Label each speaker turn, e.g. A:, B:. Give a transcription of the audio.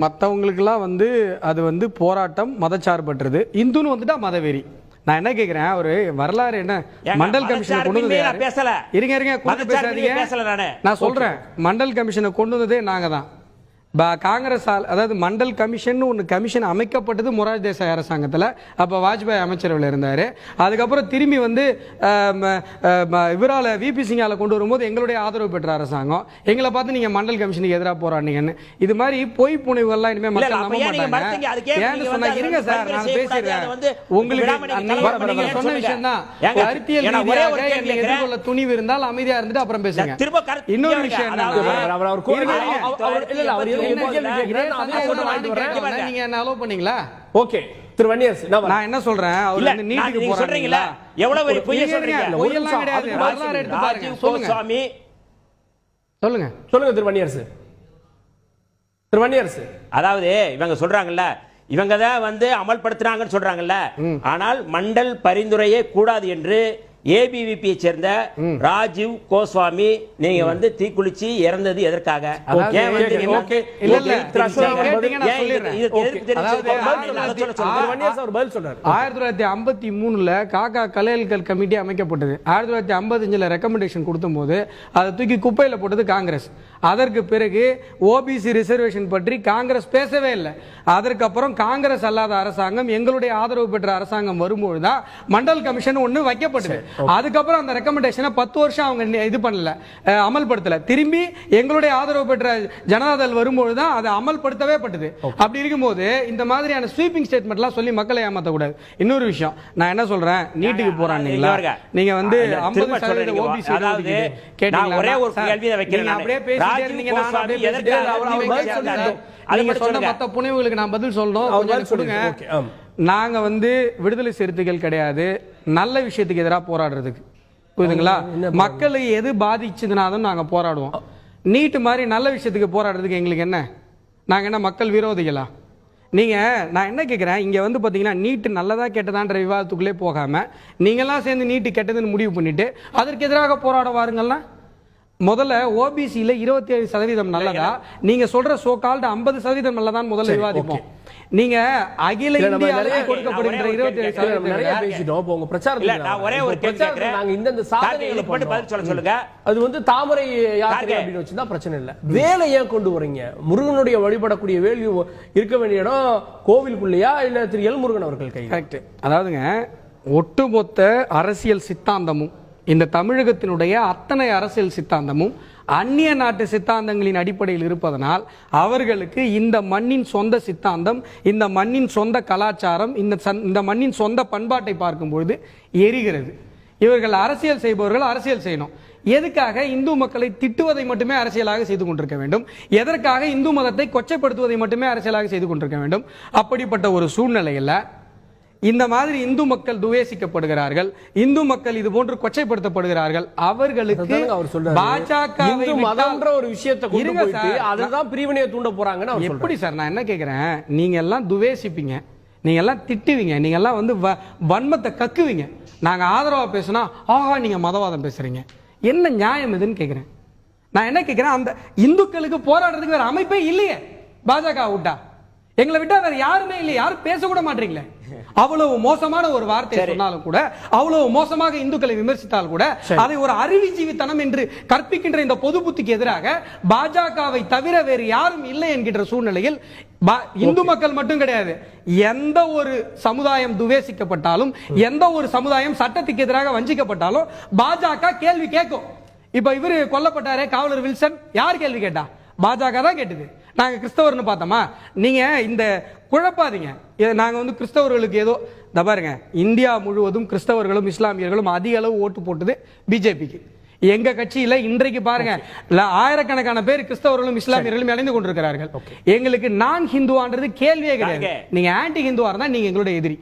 A: மற்றவங்களுக்குலாம் அது போராட்டம் மதச்சார்பற்றது, இந்துன்னு வந்துட்டா மதவெறி. நான் என்ன கேக்குறேன், ஒரு வரலாறு என்ன மண்டல் கமிஷனை கொண்டு வந்தது
B: பேசல,
A: இருங்க நான் சொல்றேன். மண்டல் கமிஷனை கொண்டு வந்ததே நாங்க தான். காங்கிரஸ் அதாவது மண்டல் கமிஷன் ஒன்று கமிஷன் அமைக்கப்பட்டது மொரார்ஜி தேசாய் அரசாங்கத்தில். அப்போ வாஜ்பாய் அமைச்சரவையில் இருந்தார். அதுக்கப்புறம் திரும்பி இவரால் விபி சிங்கால கொண்டு வரும்போது எங்களுடைய ஆதரவு பெற்ற அரசாங்கம். எங்களை பார்த்து நீங்கள் மண்டல் கமிஷனுக்கு எதிராக போராடினீங்கன்னு இது மாதிரி பொய் புனைவுகள்லாம் இனிமேல் மக்கள் நம்ப மாட்டாங்க. ஏன்னு சொன்னா இருங்க சார், நான் பேசிடுறேன். உங்களுக்கு சொன்ன விஷயம் தான், கருத்தியல் எதிர்கொள்ள துணிவு இருந்தால் அமைதியா இருந்துட்டு அப்புறம் பேசுங்க. இன்னொரு விஷயம் நீங்க என்ன அலோ பண்ணீங்களா? ஓகே திரு வன்னியரசு, நான் என்ன சொல்றேன், அவர் வந்து நீட்டுக்கு போறாங்களா? எவ்வளவு பொய் சொல்றீங்க? பொய்யெல்லாம் கிடையாது, வரலாறு எடுத்து பாருங்க. சொல்லுங்க சுவாமி, சொல்லுங்க திரு வன்னியரசு. திரு வன்னியரசு, அதாவது இவங்க சொல்றாங்கல்ல, இவங்க தான் அமல்படுத்துறாங்கன்னு சொல்றாங்கல்ல, ஆனால் மண்டல் பரிந்துரையே கூடாது என்று ஏபிவிபியை சேர்ந்த ராஜீவ் கோஸ்வாமி நீங்க தீக்குளிச்சு இறந்தது எதற்காக? 1953 காக்கா கலையல்கள் கமிட்டி அமைக்கப்பட்டது. 1955 ரெக்கமெண்டேஷன் கொடுத்த போது அதை தூக்கி குப்பையில போட்டது காங்கிரஸ். அதற்கு பிறகு ஓபிசி ரிசர்வேஷன் பற்றி காங்கிரஸ் பேசவே இல்லை. அதற்கப்புறம் காங்கிரஸ் அல்லாத அரசாங்கம், எங்களுடைய ஆதரவு பெற்ற அரசாங்கம் வரும்போதுதான் மண்டல் கமிஷன் ஒன்று வைக்கப்பட்டது. அதுக்கப்புறம் அந்த ரெக்கமெண்டேஷனை 10 வருஷம் அவங்க இது பண்ணல, அமல்படுத்தல. திரும்பி எங்களுடைய ஆதரவு பெற்ற ஜனதாதள் வரும்போதுதான் அதை அமல்படுத்தவே பட்டது. அப்படி இருக்கும்போது இந்த மாதிரியான ஸ்வீப்பிங் ஸ்டேட்மெண்ட்லாம் சொல்லி மக்களை ஏமாத்த கூடாது. இன்னொரு விஷயம், நான் என்ன சொல்றேன், நீட்டுக்கு போறாங்களா நீங்க 50% ஓபிசி கேட்டீங்களா? ஒரே ஒரு கேள்வி வைக்கிறேன், அப்படியே பேசிட்டே இருந்தீங்க. நான் அப்படியே நீங்க சொன்ன மத்த புனைவுகளுக்கு நான் பதில் சொல்லணும், சொல்லுங்க. நாங்க விடுதலை சிறுத்தைகள் கிடையாது, நல்ல விஷயத்துக்கு எதிராக போராடுறதுக்கு, புரியுதுங்களா? மக்களை எது பாதிச்சதுனாலும் நாங்க போராடுவோம். நீட்டு மாதிரி நல்ல விஷயத்துக்கு போராடுறதுக்கு எங்களுக்கு என்ன? நாங்க என்ன மக்கள் விரோதிகளா? நீங்க நான் என்ன கேட்கிறேன், இங்க பாத்தீங்கன்னா நீட்டு நல்லதா கெட்டதான்ற விவாதத்துக்குள்ளே போகாம நீங்கெல்லாம் சேர்ந்து நீட்டு கெட்டதுன்னு முடிவு பண்ணிட்டு அதற்கு எதிராக போராட வாருங்கள்னா, முதல்ல ஓபிசியில 27% நல்லதா, நீங்க சொல்ற சோ கால்டு 50% நல்லதான் முதல்ல விவாதிப்போம். நீங்க அகில இந்திய அளவில் கொடுக்கப்படுகிற 27% நிறைய பேசிட்டோம். உங்க பிரச்சாரத்துல நான் ஒரே ஒரு கேள்வி கேக்குறேன், நாங்க இந்த சாதனைகளை மட்டும் பதில் சொல்லுங்க. அது தாமரை யாத்திரை அப்படின்னு வச்சிருந்தா பிரச்சனை இல்ல, வேலை ஏன் கொண்டு வரீங்க? முருகனுடைய வழிபடக்கூடிய வேள்வி இருக்க வேண்டிய இடம் கோவிலுக்குள்ளயா இல்ல திரு எல் முருகன் அவர்கள் கை? கரெக்ட். அதாவதுங்க, ஒட்டுமொத்த அரசியல் சித்தாந்தமும் இந்த தமிழகத்தினுடைய அத்தனை அரசியல் சித்தாந்தமும் அந்நிய நாட்டு சித்தாந்தங்களின் அடிப்படையில் இருப்பதனால் அவர்களுக்கு இந்த மண்ணின் சொந்த சித்தாந்தம், இந்த மண்ணின் சொந்த கலாச்சாரம், இந்த மண்ணின் சொந்த பண்பாட்டை பார்க்கும்பொழுது எரிகிறது. இவர்கள் அரசியல் செய்பவர்கள் அரசியல் செய்யணும். எதுக்காக இந்து மக்களை திட்டுவதை மட்டுமே அரசியலாக செய்து கொண்டிருக்க வேண்டும்? எதற்காக இந்து மதத்தை கொச்சைப்படுத்துவதை மட்டுமே அரசியலாக செய்து கொண்டிருக்க வேண்டும்? அப்படிப்பட்ட ஒரு சூழ்நிலையில் இந்த மாதிரி இந்து மக்கள் துவேசிக்கப்படுகிறார்கள், இந்து மக்கள் இது போன்று கொச்சைப்படுத்தப்படுகிறார்கள். அவர்களுக்கு பாஜக ஒரு விஷயத்தை அதுதான் பிரிவினையை தூண்ட போறாங்கன்னு எப்படி சார்? நான் என்ன கேட்கிறேன், நீங்க எல்லாம் துவேசிப்பீங்க, நீங்க எல்லாம் திட்டுவீங்க, நீங்க எல்லாம் வன்மத்தை கக்குவீங்க. நாங்க ஆதரவா பேசினா ஆஹா நீங்க மதவாதம் பேசுறீங்க, என்ன நியாயம் இதுன்னு கேட்கிறேன். நான் என்ன கேட்கிறேன், அந்த இந்துக்களுக்கு போராடுறதுக்கு வேற அமைப்பே இல்லையே. பாஜக விட்டா எங்களை விட்டா வேற யாருமே இல்லை, யாரும் பேச கூட மாட்டீங்களே. அவ்வளவு மோசமான ஒரு வார்த்தை சொன்னாலும் கூட, அவ்வளவு மோசமாக இந்துக்களை விமர்சித்தால் கூட அதை ஒரு அறிவுஜீவித்தனம் என்று கற்பிக்கின்ற இந்த பொது புத்திக்கு எதிராக பாஜகவை தவிர வேறு யாரும் இல்லை என்கின்ற சூழ்நிலையில் இந்து மக்கள் மட்டும் கிடையாது, எந்த ஒரு சமுதாயம் துவேசிக்கப்பட்டாலும், எந்த ஒரு சமுதாயம் சட்டத்துக்கு எதிராக வஞ்சிக்கப்பட்டாலும் பாஜக கேள்வி கேட்கும். இப்ப இவரு கொல்லப்பட்டாரே காவலர் வில்சன், யார் கேள்வி கேட்டா? பாஜக தான் கேட்டது. நாங்க கிறிஸ்தவர்னு பார்த்தோமா? நீங்க இந்த குழப்பாதீங்க. நாங்க கிறிஸ்தவர்களுக்கு ஏதோ பாருங்க, இந்தியா முழுவதும் கிறிஸ்தவர்களும் இஸ்லாமியர்களும் அதிக அளவு ஓட்டு போட்டது பிஜேபிக்கு. எங்க கட்சியில இன்றைக்கு பாருங்க ஆயிரக்கணக்கான பேர் கிறிஸ்தவர்களும் இஸ்லாமியர்களும் இணைந்து கொண்டிருக்கிறார்கள். எங்களுக்கு நான் ஹிந்துவான்றது கேள்வியே கிடையாது. நீங்க ஆன்டி ஹிந்துவா இருந்தா நீங்க எங்களுடைய எதிரி.